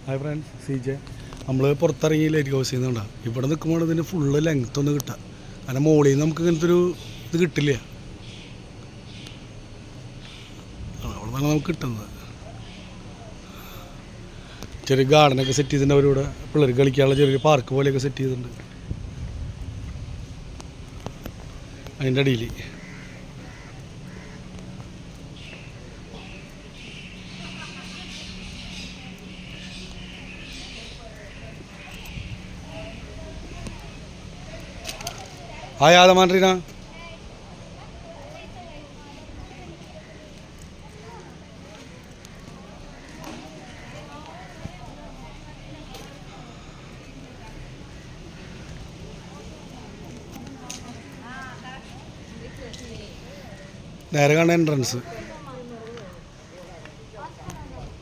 Hi friends, CJ. നമ്മൾ പുറത്തിറങ്ങി light house ചെയ്യുന്നുണ്ടാകും. ഇവിടെ നിൽക്കുമ്പോൾ ഇതിന് ഫുള്ള് ലെങ്ത്ത് ഒന്ന് കിട്ടുക. കാരണം മോളിൽ നിന്ന് നമുക്ക് ഇങ്ങനത്തെ ഒരു ഇത് കിട്ടില്ല. അവിടെ നിന്നാണ് നമുക്ക് കിട്ടുന്നത്. ചെറിയ ഗാർഡനൊക്കെ സെറ്റ് ചെയ്തിട്ടുണ്ട്. അവരിവിടെ പിള്ളേർക്ക് കളിക്കാനുള്ള ചെറിയൊരു പാർക്ക് പോലെയൊക്കെ സെറ്റ് ചെയ്തിട്ടുണ്ട് അതിൻ്റെ അടിയിൽ. ഹായ് ആദമാൻട്രീന. നേരെ കാണുന്ന എൻട്രൻസ്.